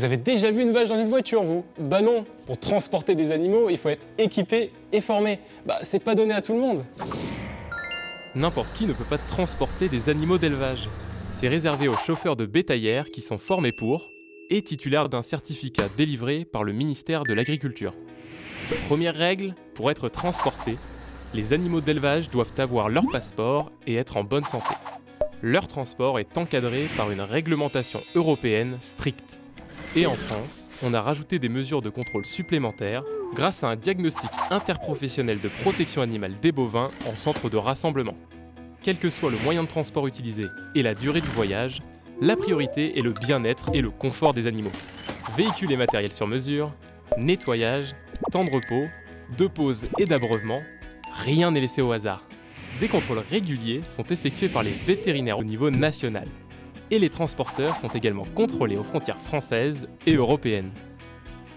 Vous avez déjà vu une vache dans une voiture, vous? Bah non, pour transporter des animaux, il faut être équipé et formé. Bah c'est pas donné à tout le monde. N'importe qui ne peut pas transporter des animaux d'élevage. C'est réservé aux chauffeurs de bétaillères qui sont formés pour et titulaires d'un certificat délivré par le ministère de l'Agriculture. Première règle, pour être transportés, les animaux d'élevage doivent avoir leur passeport et être en bonne santé. Leur transport est encadré par une réglementation européenne stricte. Et en France, on a rajouté des mesures de contrôle supplémentaires grâce à un diagnostic interprofessionnel de protection animale des bovins en centre de rassemblement. Quel que soit le moyen de transport utilisé et la durée du voyage, la priorité est le bien-être et le confort des animaux. Véhicules et matériel sur mesure, nettoyage, temps de repos, de pause et d'abreuvement, rien n'est laissé au hasard. Des contrôles réguliers sont effectués par les vétérinaires au niveau national. Et les transporteurs sont également contrôlés aux frontières françaises et européennes.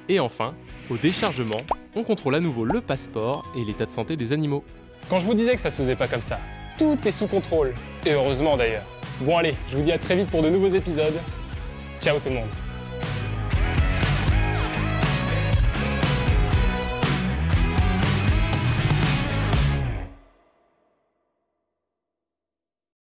Et enfin, au déchargement, on contrôle à nouveau le passeport et l'état de santé des animaux. Quand je vous disais que ça se faisait pas comme ça, tout est sous contrôle. Et heureusement d'ailleurs. Bon allez, je vous dis à très vite pour de nouveaux épisodes. Ciao tout le monde.